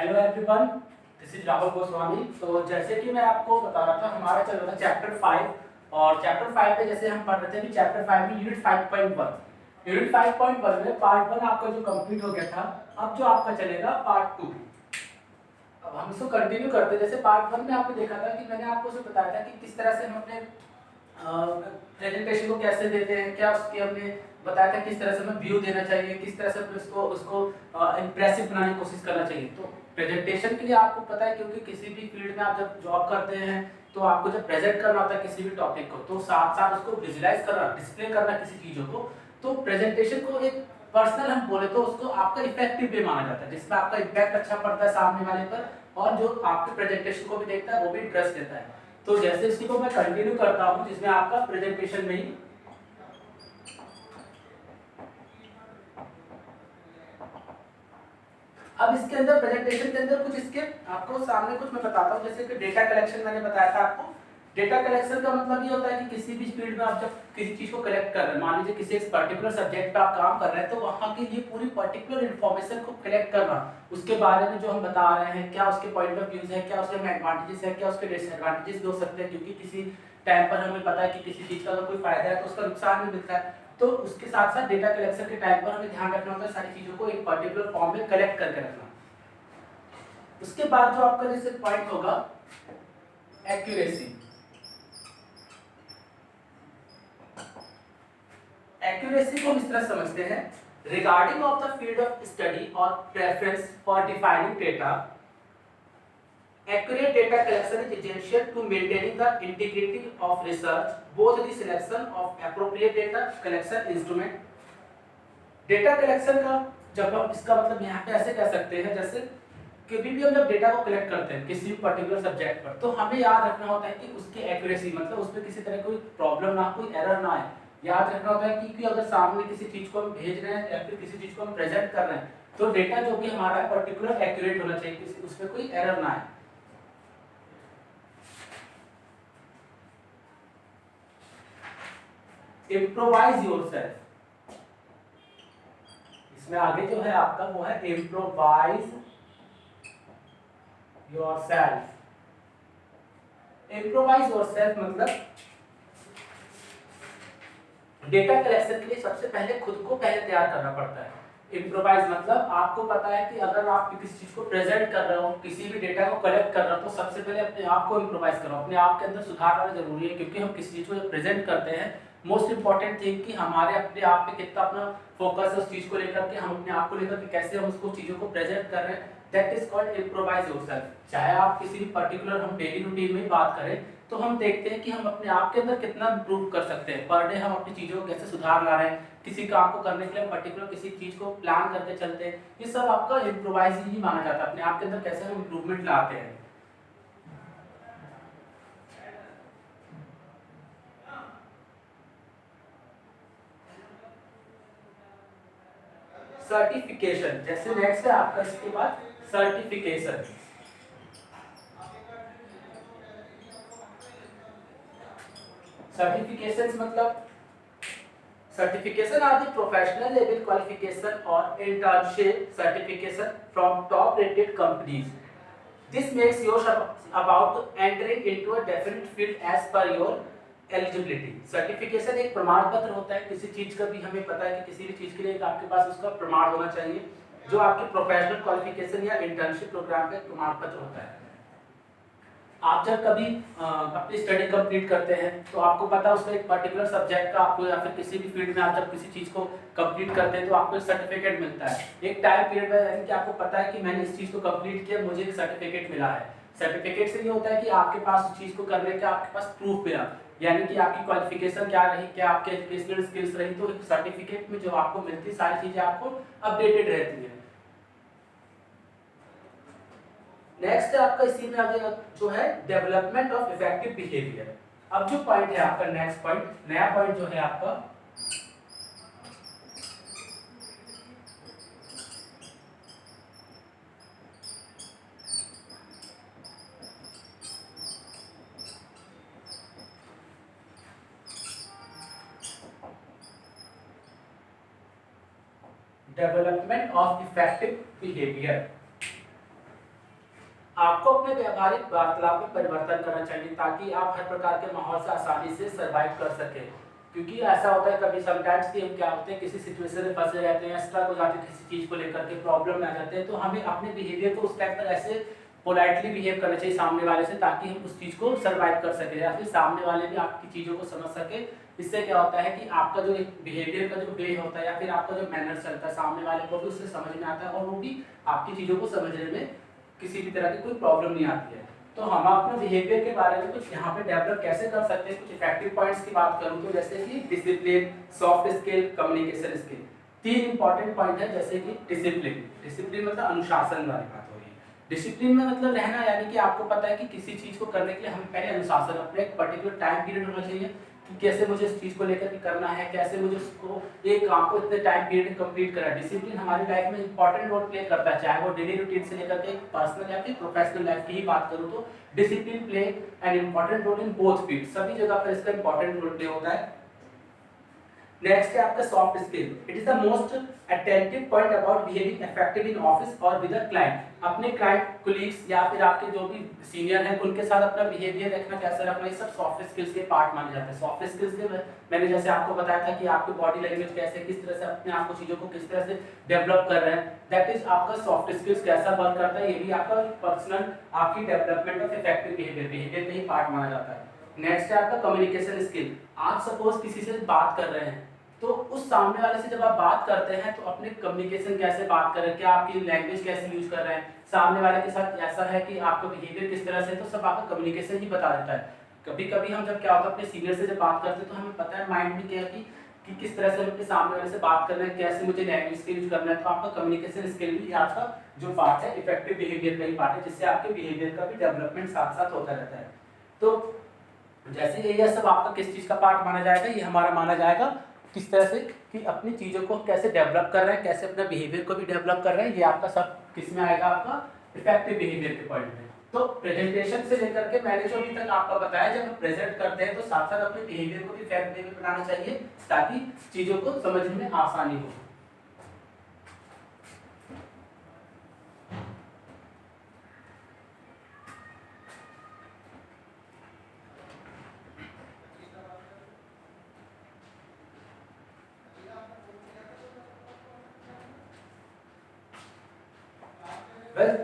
Hello everyone, this is Rahul Goswami. तो जैसे कि मैं आपको बता रहा था, हमारा चल रहा था चैप्टर 5 और चैप्टर 5 पे जैसे हम पढ़ रहे थे कि चैप्टर 5 में यूनिट 5.1 में पार्ट 1 आपका जो कंप्लीट हो गया था। अब जो आपका चलेगा पार्ट 2। अब हम इसको कंटिन्यू करते हैं। जैसे पार्ट 1 में आपने देखा था कि मैंने आपको उसमें बताया था कि किस तरह से हम अपने प्रेजेंटेशन को कैसे देते हैं, क्या उसके हमने बताया था किस तरह से हमें व्यू देना चाहिए, किस तरह से उसको उसको इम्प्रेसिव बनाने की कोशिश करना चाहिए। तो प्रेजेंटेशन के लिए आपको पता है, क्योंकि किसी भी फील्ड में आप जब जॉब करते हैं तो आपको जब प्रेजेंट करना होता है किसी भी टॉपिक को, तो साथ साथ उसको विजुलाइज करना, डिस्प्ले करना किसी चीज़ों को, तो प्रेजेंटेशन को एक पर्सनल हम बोले तो उसको आपका इफेक्टिव वे माना जाता है, जिसमें आपका इम्पैक्ट अच्छा पड़ता है सामने वाले पर, और जो आपके प्रेजेंटेशन को भी देखता है वो भी इंटरेस्ट देता है। तो जैसे इसी को मैं कंटिन्यू करता हूं, जिसमें आपका प्रेजेंटेशन में ही अब इसके अंदर प्रेजेंटेशन के अंदर कुछ इसके आपको सामने कुछ मैं बताता हूं। जैसे कि डेटा कलेक्शन मैंने बताया था आपको। डेटा कलेक्शन का मतलब ये होता है कि किसी भी फील्ड में आप जब किसी चीज को कलेक्ट कर रहे हैं, मान लीजिए किसी एक पर्टिकुलर सब्जेक्ट पे आप काम कर रहे हैं, तो वहां की ये पूरी पर्टिकुलर इन्फॉर्मेशन को कलेक्ट करना, उसके बारे में जो हम बता रहे हैं, क्या उसके पॉइंट ऑफ व्यूज है, क्या उसके एडवांटेजेस है, क्या उसके डिसएडवांटेजेस हो सकते हैं, क्योंकि किसी टाइम पर हमें पता है कि किसी चीज का अगर कोई फायदा है तो उसका नुकसान भी मिलता है। तो उसके साथ साथ डेटा कलेक्शन के टाइम पर हमें ध्यान रखना होता है सारी चीजों को एक पर्टिकुलर फॉर्म में कलेक्ट करके रखना। उसके बाद जो आपका जैसे पॉइंट होगा एक्यूरेसी। एक्यूरेसी को हम इस तरह समझते हैं, regarding of the field of study और preference for defining data, accurate data collection is essential to maintaining the integrity of research, both the selection of appropriate data collection instrument। Data collection का जब हम इसका मतलब यहाँ पे ऐसे कह सकते हैं, जैसे कभी भी हम जब डेटा को कलेक्ट करते हैं किसी भी पर्टिकुलर सब्जेक्ट पर, तो हमें याद रखना होता है कि उसकी एक्यूरेसी, मतलब उसमें किसी तरह कोई प्रॉब्लम ना, कोई एरर ना आए। याद रखना होता है कि अगर सामने किसी चीज को हम भेज रहे हैं या फिर किसी चीज को हम प्रेजेंट कर रहे हैं, तो डेटा जो भी हमारा पर्टिकुलर एक्यूरेट होना चाहिए, किसी उसमें कोई एरर ना आए। इम्प्रोवाइज योरसेल्फ, इसमें आगे जो है आपका वो है इम्प्रोवाइज योरसेल्फ। इम्प्रोवाइज योरसेल्फ मतलब डेटा कलेक्शन के लिए सबसे पहले खुद को पहले तैयार करना पड़ता है। इम्प्रोवाइज मतलब आपको पता है कि अगर आप किसी चीज को प्रेजेंट कर रहे हो, किसी भी डेटा को कलेक्ट कर रहे हो, तो सबसे पहले अपने आप को इम्प्रोवाइज करो, अपने आप के अंदर सुधार लाना जरूरी है। क्योंकि हम किसी चीज को जब प्रेजेंट करते हैं, मोस्ट इंपॉर्टेंट थिंग कि हमारे अपने आप पे कितना अपना फोकस है उस चीज को लेकर के, हम अपने आप को लेकर के कैसे हम उसको चीजों को प्रेजेंट कर रहे हैं, that is called improvise yourself. चाहे आप किसी भी पर्टिकुलर हम डेली रूटीन में बात करें, तो हम देखते हैं कि हम अपने आप के अंदर कितना इंप्रूव कर सकते हैं। पर डे हम अपनी चीज़ों को कैसे सुधार ला रहे हैं, किसी काम को करने के लिए पर्टिकुलर किसी चीज़ को प्लान करके चलते हैं, ये सब आपका इम्प्रोवाइज ही माना जाता है। अपने आप के अंदर कैसे हम इम्प्रूवमेंट लाते हैं। सर्टिफिकेशन, जैसे नेक्स्ट है आपका इसके बाद सर्टिफिकेशन। सर्टिफिकेशंस मतलब certification are the professional level qualification or internship certification from top rated companies. This makes you about entering into a definite field as per your eligibility। Certification एक प्रमाण पत्र होता है किसी चीज का भी, हमें पता है कि किसी भी चीज के लिए आपके पास उसका प्रमाण होना चाहिए, जो आपके प्रोफेशनल क्वालिफिकेशन या इंटर्नशिप प्रोग्राम का प्रमाण पत्र होता है। आप जब कभी अपनी स्टडी कंप्लीट करते हैं, तो आपको पता है उसका एक पर्टिकुलर सब्जेक्ट का आपको, या फिर किसी भी फील्ड में आप जब किसी चीज़ को कंप्लीट करते हैं तो आपको एक सर्टिफिकेट मिलता है एक टाइम पीरियड में, यानी कि आपको पता है कि मैंने इस चीज़ को कंप्लीट किया, मुझे एक सर्टिफिकेट मिला है। सर्टिफिकेट से ये होता है कि आपके पास उस चीज़ को करने का आपके पास प्रूफ मिला, यानी कि आपकी क्वालिफिकेशन क्या रही, क्या आपके एजुकेशनल स्किल्स रही। तो एक सर्टिफिकेट में जो आपको मिलती है सारी चीज़ें आपको अपडेटेड रहती है। नेक्स्ट है आपका इसी में आगे जो है डेवलपमेंट ऑफ इफेक्टिव बिहेवियर। अब जो पॉइंट है आपका नेक्स्ट पॉइंट, नया पॉइंट जो है आपका डेवलपमेंट ऑफ इफेक्टिव बिहेवियर। आपको अपने व्यावहारिक वार्तालाप में परिवर्तन करना चाहिए ताकि आप हर प्रकार के माहौल से आसानी से सर्वाइव कर सकें। क्योंकि ऐसा होता है कभी समटाइम्स कि हम क्या होते हैं किसी सिचुएशन में फंसे रहते हैं, स्ट्रक हो जाते हैं किसी चीज़ को लेकर के, प्रॉब्लम में आ जाते हैं, तो हमें अपने बिहेवियर को उस टाइम पर ऐसे पोलाइटली बिहेव करना चाहिए सामने वाले से ताकि हम उस चीज़ को सर्वाइव कर सकें या फिर सामने वाले भी आपकी चीज़ों को समझ सके। इससे क्या होता है कि आपका जो एक बिहेवियर का जो वे होता है या फिर आपका जो मैनर्स चलता है सामने वाले को भी उससे समझ में आता है और वो भी आपकी चीज़ों को समझने में किसी भी तरह की कोई प्रॉब्लम नहीं आती है। तो हम अपने बिहेवियर के बारे में कुछ यहाँ पे डेवलप कैसे कर सकते हैं, कुछ इफेक्टिव पॉइंट्स की बात करूँ तो जैसे कि discipline, soft skill, communication skill, 3 important point है। जैसे कि डिसिप्लिन, डिसिप्लिन मतलब अनुशासन वाली बात हो रही है। डिसिप्लिन में मतलब रहना, यानी कि आपको पता है कि किसी चीज़ को करने के लिए हमें पहले अनुशासन, अपने एक पर्टिकुलर टाइम पीरियड होना चाहिए कि कैसे मुझे इस चीज़ को लेकर के करना है, कैसे मुझे उसको एक काम को इतने टाइम पीरियड में कंप्लीट करना है। डिसिप्लिन हमारी लाइफ में इंपॉर्टेंट रोल प्ले करता है, चाहे वो डेली रूटीन से लेकर के पर्सनल या फिर प्रोफेशनल लाइफ की ही बात करूँ तो discipline play an important role in both field, सभी जगह पर इसका इंपॉर्टेंट रोल प्ले होता है। नेक्स्ट है आपका soft skill. It is the most attentive point about behaving effective in office और विद द क्लाइंट। अपने क्लाइंट, कोलीग्स या फिर आपके जो भी सीनियर हैं उनके साथ अपना बिहेवियर रखना, कैसे रखना, ये सब सॉफ्ट स्किल्स के पार्ट माने जाते हैं। सॉफ्ट स्किल्स के मैंने जैसे आपको बताया था कि आपकी बॉडी लैंग्वेज कैसे, किस तरह से अपने आप को चीज़ों को किस तरह से डेवलप कर रहे हैं, दैट इज आपका सॉफ्ट स्किल्स कैसा वर्क करता है, ये भी आपका पर्सनल आपकी डेवलपमेंट ऑफ इफेक्टिव बिहेवियर का ही पार्ट माना जाता है। नेक्स्ट है आपका कम्युनिकेशन स्किल। आप सपोज किसी से बात कर रहे हैं तो उस सामने वाले से जब आप बात करते हैं तो अपने कम्युनिकेशन कैसे बात कर रहे हैं, क्या आपकी लैंग्वेज कैसे यूज कर रहे हैं, सामने वाले के साथ ऐसा है कि आपका बिहेवियर किस तरह से, तो सब आपका कम्युनिकेशन ही बता देता है। कभी कभी हम जब क्या होता है अपने सीनियर से जब बात करते हैं तो हमें पता है माइंड में क्या कि किस तरह से अपने सामने वाले से बात करना है, कैसे मुझे लैंग्वेज का यूज करना है। तो आपका कम्युनिकेशन स्किल भी आपका जो पार्ट है इफेक्टिव बिहेवियर का ही पार्ट है, जिससे आपके बिहेवियर का भी डेवलपमेंट साथ साथ होता रहता है। तो जैसे ये सब आपका किस चीज़ का पार्ट माना जाएगा, ये हमारा माना जाएगा किस तरह से कि अपनी चीज़ों को कैसे डेवलप कर रहे हैं, कैसे अपने बिहेवियर को भी डेवलप कर रहे हैं, ये आपका सब किस में आएगा, आपका इफेक्टिव बिहेवियर के पॉइंट में। तो प्रेजेंटेशन से लेकर के मैंने जो अभी तक आपको बताया, जब हम प्रेजेंट करते हैं तो साथ साथ अपने बिहेवियर को भी इफेक्टिव बनाना चाहिए ताकि चीज़ों को समझने में आसानी हो।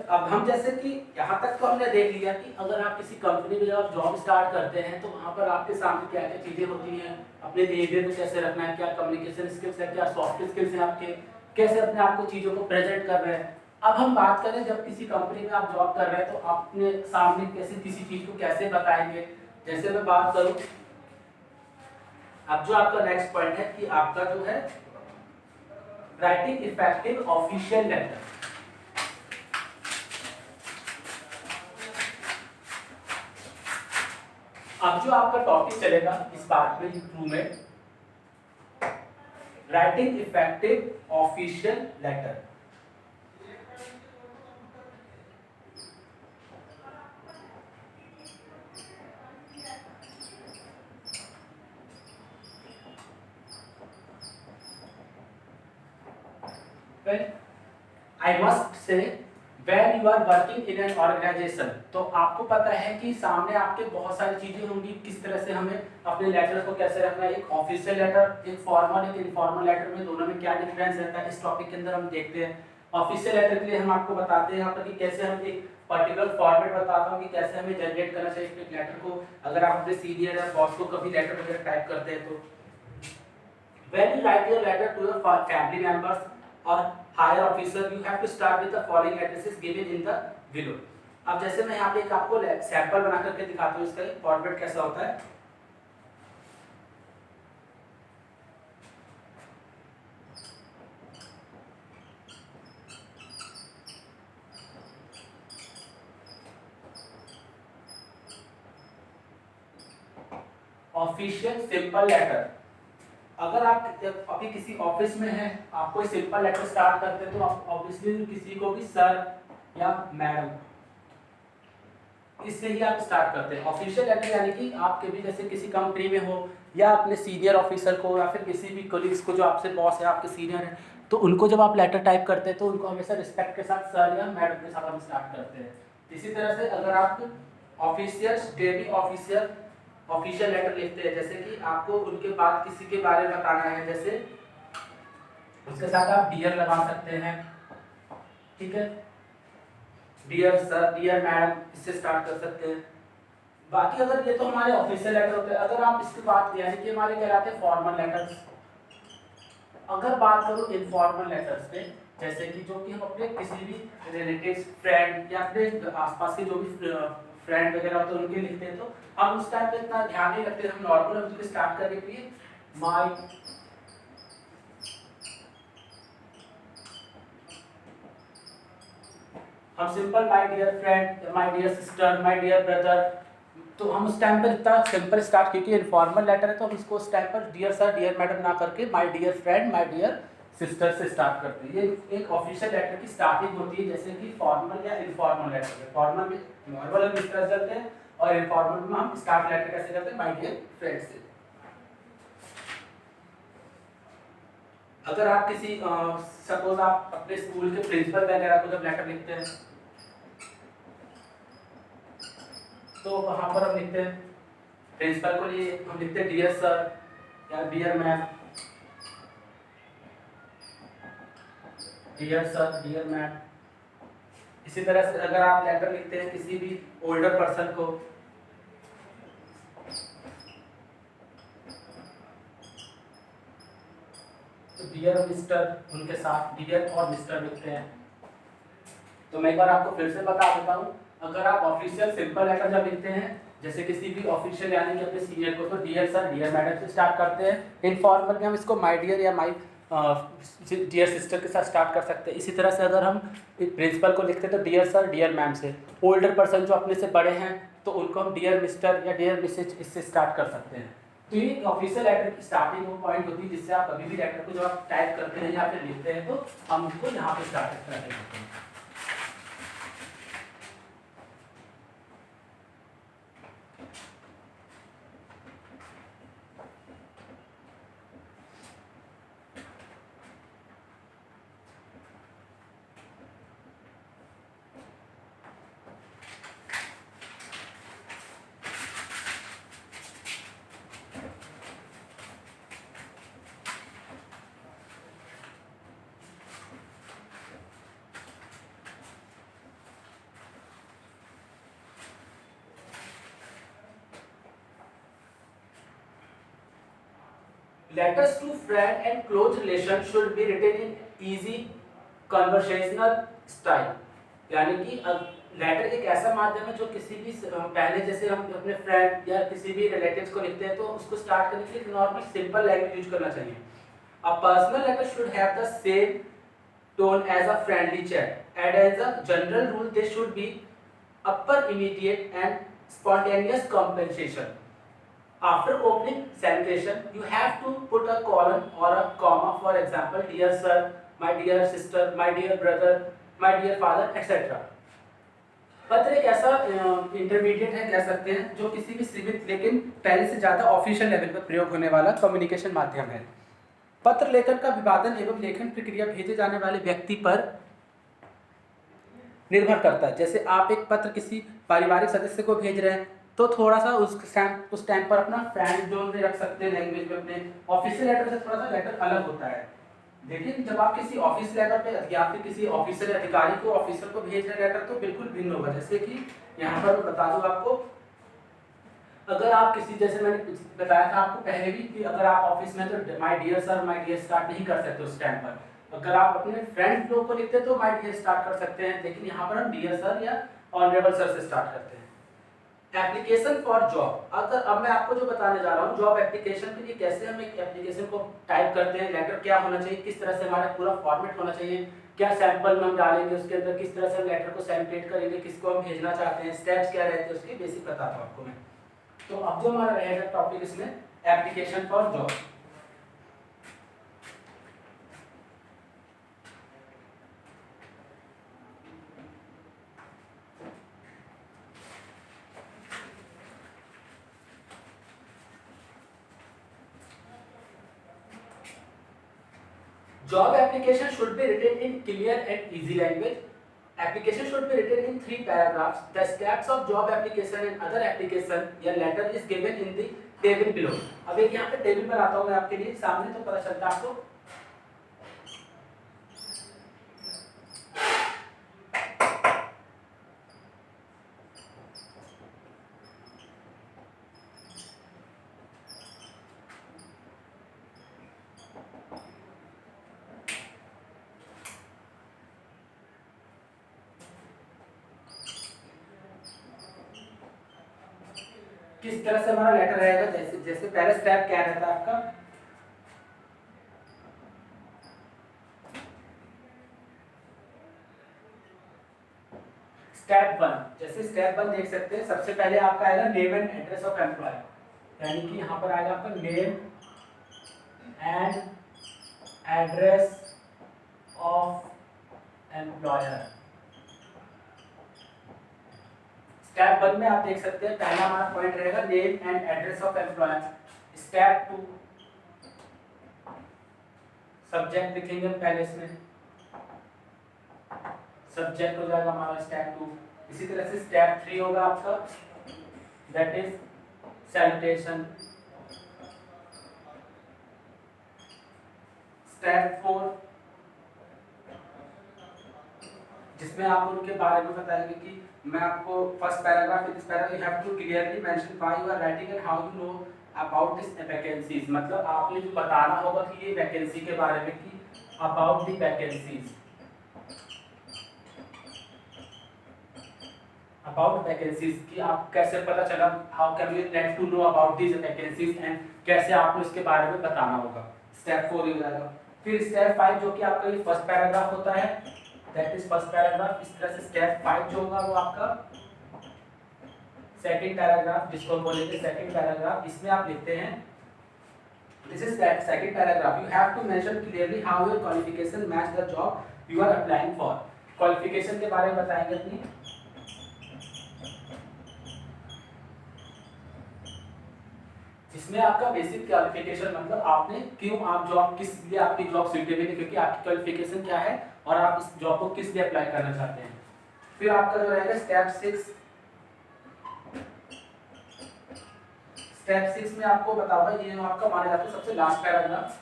अब हम जैसे कि यहाँ तक तो हमने देख लिया कि अगर आप किसी कंपनी में जब आप जॉब स्टार्ट करते हैं तो वहाँ पर आपके सामने क्या क्या चीज़ें होती हैं, अपने बिहेवियर को कैसे रखना है, क्या कम्युनिकेशन स्किल्स है, क्या सॉफ्ट स्किल्स हैं आपके, कैसे अपने आप को चीज़ों को प्रेजेंट कर रहे हैं। अब हम बात करें जब किसी कंपनी में आप जॉब कर रहे हैं तो अपने सामने कैसे किसी चीज़ को कैसे बताएंगे। जैसे मैं बात करूँ, अब जो आपका नेक्स्ट पॉइंट है कि आपका जो है राइटिंग इफेक्टिव ऑफिशियल लेटर। अब जो आपका टॉपिक चलेगा इस पार्ट में improvement, writing effective official letter. I must say When you are working in an organization, तो आपको पता है कि सामने आपके बहुत सारी चीजें होंगी, किस तरह से हमें अपने लेटर को कैसे रखना है, एक ऑफिशियल लेटर, एक फॉर्मल, एक इनफॉर्मल लेटर में दोनों में क्या डिफरेंस रहता है, इस टॉपिक के अंदर हम देखते हैं। ऑफिशियल लेटर के लिए हम आपको बताते हैं यहाँ पर कि कैसे हम एक पर्टिकुलर फॉर्मेट बताता हूँ कि कैसे हमें जनरेट करना चाहिए एक लेटर को, अगर आप अपने सीनियर या बॉस को कभी लेटर वगैरह टाइप करते हैं तो। When you write your letter to your family members or higher officer, you have to start with the following addresses given in the below. अब जैसे मैं यहाँ पे एक आपको सैंपल बना करके दिखाता हूँ, इसका फॉर्मेट कैसा होता है। ऑफिशियल सिंपल लेटर, अगर आप अभी किसी ऑफिस में हैं, आपको सिंपल लेटर स्टार्ट करते हैं तो आप ऑब्वियसली किसी को भी सर या मैडम इससे ही आप स्टार्ट करते हैं। ऑफिशियल लेटर यानी कि आपके भी जैसे किसी कंपनी में हो या अपने सीनियर ऑफिसर को या फिर किसी भी कोलीग्स को जो आपसे बॉस है, आपके सीनियर है, तो उनको जब आप लेटर टाइप करते हैं तो उनको हमेशा रिस्पेक्ट के साथ सर या मैडम के साथ हम स्टार्ट करते हैं। इसी तरह से अगर आप ऑफिशियल स्टेटिंग ऑफिशियल लेटर लिखते हैं, जैसे कि आपको उनके बाद किसी के बारे में बताना है, जैसे उसके साथ आप डियर लगा सकते हैं, ठीक है, डियर सर, डियर मैडम, इससे स्टार्ट कर सकते हैं। बाकी अगर ये तो हमारे ऑफिशियल लेटर होते हैं, अगर आप इसके बाद यानी कि हमारे कहलाते हैं फॉर्मल लेटर्स। अगर बात करूं इनफॉर्मल लेटर्स पे, जैसे कि जो कि हम अपने किसी भी रिलेटिव्स, फ्रेंड या अपने आसपास के जो भी फ्रेंड वगैरह होते हैं उनके लिखते हैं, तो हम उस टाइम पे इतना ध्यान नहीं रखते, हम नॉर्मल उनके स्टार्ट करने के लिए माय, हम simple my dear friend, my dear sister, my dear brother, तो हम उस टाइम पर इतना सिंपल स्टार्ट, क्योंकि इनफॉर्मल लेटर है तो हम इसको उस टाइम पर डियर सर, डियर मैडम ना करके my dear friend, my dear sister से स्टार्ट करते हैं। ये एक ऑफिशियल लेटर की स्टार्टिंग होती है, जैसे कि फॉर्मल या इनफॉर्मल लेटर है। फॉर्मल में नॉर्मल हम इस तरह चलते हैं और इनफॉर्मल में हम स्टार्ट लेटर कैसे करते हैं, माय डियर फ्रेंड से। अगर आप किसी सपोज आप अपने स्कूल के प्रिंसिपल वगैरह को जब लेटर लिखते हैं तो वहां पर हम लिखते हैं प्रिंसिपल को लिए हम लिखते हैं डियर सर या dear ma'am, dear sir, dear ma'am. इसी तरह से अगर आप लेटर लिखते हैं किसी भी ओल्डर पर्सन को, तो डियर मिस्टर, उनके साथ डियर और मिस्टर लिखते हैं। तो मैं एक बार आपको फिर से बता देता हूँ, अगर आप ऑफिशियल सिंपल लेटर जब लिखते हैं, जैसे किसी भी ऑफिशियल यानी कि अपने सीनियर को, तो डियर सर, डियर मैडम से स्टार्ट करते हैं। इनफॉर्मल में हम इसको माय डियर या माय डियर सिस्टर के साथ स्टार्ट कर सकते हैं। इसी तरह से अगर हम प्रिंसिपल को लिखते हैं तो डियर सर, डियर मैम से। ओल्डर पर्सन जो अपने से बड़े हैं तो उनको हम डियर मिस्टर या डियर मिसेज इससे स्टार्ट कर सकते हैं। तो ये ऑफिशियल लेटर की स्टार्टिंग वो पॉइंट होती है जिससे आप कभी भी लेटर को जब आप टाइप करते हैं या फिर लिखते हैं तो हम उसको यहाँ पे स्टार्ट करते हैं। Letters to friend and close relation should be written in easy conversational style। यानी कि लेटर एक ऐसा माध्यम है जो किसी भी पहले जैसे हम अपने फ्रेंड या किसी भी रिलेटिव्स को लिखते हैं तो उसको स्टार्ट करने के लिए नॉर्मल सिंपल लैंग्वेज यूज करना चाहिए। A personal letter should have the same tone as a friendly chat, and as a general rule they should be upper, immediate and spontaneous compensation। After opening salutation, you have to put a colon or a comma, for example, dear sir, my dear sister, my dear brother, my dear father, etc। पत्र एक ऐसा intermediate है कह सकते हैं जो किसी भी सीमित लेकिन पहले से ज़्यादा ऑफिशियल लेवल पर प्रयोग होने वाला कम्युनिकेशन माध्यम है। पत्र लेखन का विवादन एवं लेखन प्रक्रिया भेजे जाने वाले व्यक्ति पर निर्भर करता है। जैसे आप एक पत्र किसी पारिवारिक सदस्य को भेज रहे हैं तो थोड़ा सा उस टाइम पर अपना फ्रेंड जोन में रख सकते हैं लैंग्वेज में। अपने ऑफिशियल लेटर से थोड़ा सा लेटर अलग होता है, लेकिन जब आप किसी ऑफिस लेटर पे या फिर किसी ऑफिसर अधिकारी को ऑफिसर को भेज रहे लेटर तो बिल्कुल भिन्न होगा। जैसे कि यहाँ पर मैं बता दूं आपको, अगर आप किसी, जैसे मैंने बताया था आपको पहले भी कि अगर आप ऑफिस में तो my dear sir, my dear start नहीं कर सकते उस टाइम पर। अगर आप अपने फ्रेंड लोग को लिखते तो माय डियर स्टार्ट कर सकते हैं, लेकिन यहाँ पर हम डियर सर या ऑनरेबल सर से स्टार्ट करते हैं। एप्लीकेशन फॉर जॉब, अगर अब मैं आपको जो बताने जा रहा हूँ जॉब एप्लीकेशन के लिए कैसे हम एक एप्लीकेशन को टाइप करते हैं, लेटर क्या होना चाहिए, किस तरह से हमारा पूरा फॉर्मेट होना चाहिए, क्या सैंपल में हम डालेंगे उसके अंदर, किस तरह से हम लेटर को सैंपलेट करेंगे, किसको हम भेजना चाहते हैं, स्टेप्स क्या रहते हैं उसके बेसिक बताता हूँ आपको मैं। तो अब जो हमारा रहेगा टॉपिक इसमें application for job. Job application should be written in clear and easy language Application should be written in 3 paragraphs. The steps of job application and other application या letter is given in the table below. अब एक यहाँ पे table बनाता हूँ मैं आपके लिए सामने, तो पता चलता है आपको। किस तरह से हमारा लेटर रहेगा, जैसे जैसे पहला स्टेप क्या रहता है आपका, स्टेप 1। जैसे स्टेप 1 देख सकते हैं, सबसे पहले आपका आएगा name and address of employer, यानी कि यहाँ पर आएगा आपका name and address of employer. Step 1 में आप देख सकते हैं पहला हमारा पॉइंट रहेगा name and address of employer. Step 2 subject लिखेंगे पहले, इसमें सब्जेक्ट हो जाएगा हमारा स्टेप 2। इसी तरह से स्टेप 3 होगा आपका, दैट इज सैल्यूटेशन। स्टेप 4 जिसमें आप उनके बारे में बताएंगे कि मैं आपको first paragraph, in this paragraph you have to clearly mention why you are writing and how you know about this vacancies. मतलब आपने जो बताना होगा कि ये वैकेंसी के बारे में, कि about the vacancies, about vacancies कि आप कैसे पता चला, how can you let to know about this vacancies, and कैसे आपको इसके बारे में बताना होगा। स्टेप 4 हो जाएगा। फिर स्टेप 5 जो कि आपका ये फर्स्ट पैराग्राफ होता है, दैट इज फर्स्ट पैराग्राफ। इस तरह से स्टेप 5 जो होगा वो आपका सेकंड पैराग्राफ, जिसको बोलेंगे सेकंड पैराग्राफ। इसमें आप लिखते हैं, this is that second paragraph, you have to mention clearly how your qualification match the job you are applying for. Qualification के बारे में बताएंगे अपनी। इसमें आपका बेसिक क्वालिफिकेशन, मतलब आपने क्यों, आप जॉब किस लिए आपकी जॉब सूटेबल है, क्योंकि आपकी क्वालिफिकेशन क्या है और आप इस जॉब को किस लिए अप्लाई करना चाहते हैं। फिर आपका जो रहेगा स्टेप 6, स्टेप 6 में आपको बताऊंगा, ये आपका माना जाता है सबसे लास्ट पैराग्राफ,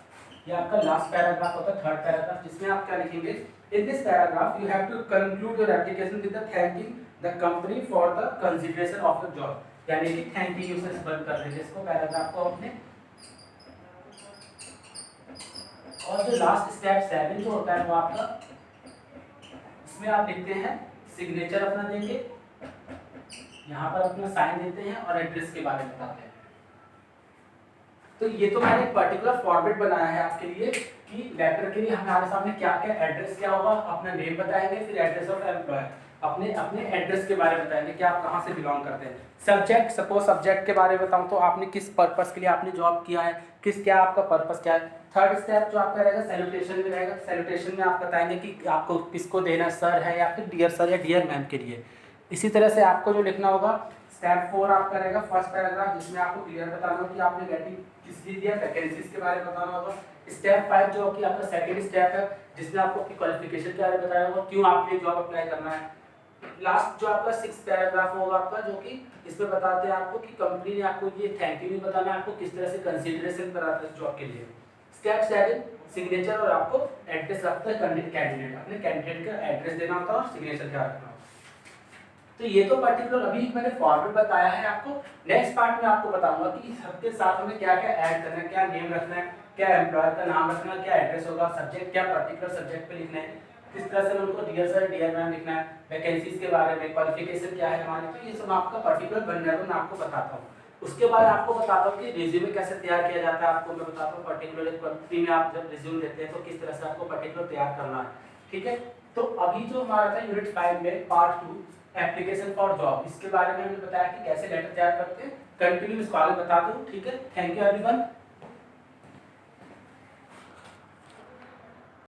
ये आपका लास्ट पैराग्राफ होता है, थर्ड पैराग्राफ, जिसमें आप क्या लिखेंगे, in this paragraph you have to conclude your application with the thanking the company for the consideration of your job, यानी कि थैंक यू से बंद कर देंगे इसको पैराग्राफ को अपने। और जो लास्ट स्टेप 7 जो होता है वो आपका, इसमें आप लिखते हैं सिग्नेचर अपना देंगे, यहाँ पर अपना साइन देते हैं और एड्रेस के बारे में बताते हैं। तो ये तो मैंने एक पर्टिकुलर फॉर्मेट बनाया है आपके लिए कि लेटर के लिए हमारे सामने क्या क्या एड्रेस क्या होगा, अपना नेम बताएंगे, फिर एड्रेस ऑफ एम्प्लॉयर, अपने अपने एड्रेस के बारे में बताएंगे कि आप कहाँ से बिलोंग करते हैं। सब्जेक्ट, सपोज सब्जेक्ट के बारे में बताऊँ तो आपने किस पर्पस के लिए आपने जॉब किया है, किस क्या आपका पर्पस क्या है। थर्ड स्टेप जो आपका रहेगा सैल्यूटेशन में रहेगा, सैल्यूटेशन में आप बताएंगे कि आपको किसको देना, सर है या फिर डियर सर या डियर मैम के लिए। इसी तरह से आपको जो लिखना होगा स्टेप 4 आपका रहेगा फर्स्ट पैराग्राफ, जिसमें आपको क्लियर बताना होगा कि आपने रेटिंग किस लिए दिया, वैकेंसीज के बारे में बताना होगा। स्टेप 5 जो कि आपका सेकंड स्टेप है, जिसमें आपको अपनी क्वालिफिकेशन के बारे में बताना होगा, क्यों आपने जॉब अप्लाई करना है। लास्ट जो आपका 6 पैराग्राफ होगा आपका, जो कि इसमें बताते हैं आपको कि कंपनी ने आपको ये थैंक यू बताना है, आपको किस तरह से कंसीडरेशन कराता है जॉब के लिए। स्टेप 7 सिग्नेचर, और आपको एड्रेस रखता है कैंडिडेट, अपने कैंडिडेट का एड्रेस देना होता है और सिग्नेचर क्या रखना होता है। तो ये तो पर्टिकुलर अभी मैंने फॉर्मेट बताया है आपको। नेक्स्ट पार्ट में आपको बताऊंगा कि सबके साथ हमें क्या क्या ऐड करना है, क्या नेम रखना है, क्या एम्प्लॉयर का नाम रखना है, क्या एड्रेस होगा, सब्जेक्ट क्या पर्टिकुलर सब्जेक्ट पे लिखना है, किस तरह से उनको डियर सर डियर मैम लिखना है, वैकेंसीज के बारे में, क्वालिफिकेशन क्या है हमारी, तो ये सब आपका पर्टिकुलर बन जाएगा, मैं आपको बताता हूँ। उसके बाद आपको बताता हूँ कि रिज्यूमे कैसे तैयार किया जाता है, आपको मैं बताता हूँ पर्टिकुलर कंपनी में आप जब रिज्यूम देते हैं तो किस तरह से आपको पर्टिकुलर तैयार करना है, ठीक है। तो अभी जो हमारा था यूनिट 5 में पार्ट 2 एप्लीकेशन फॉर जॉब, इसके बारे में हमने बताया कि कैसे लेटर तैयार करते हैं। कंटिन्यू इसको आगे बता दूं, ठीक है। Thank you everyone.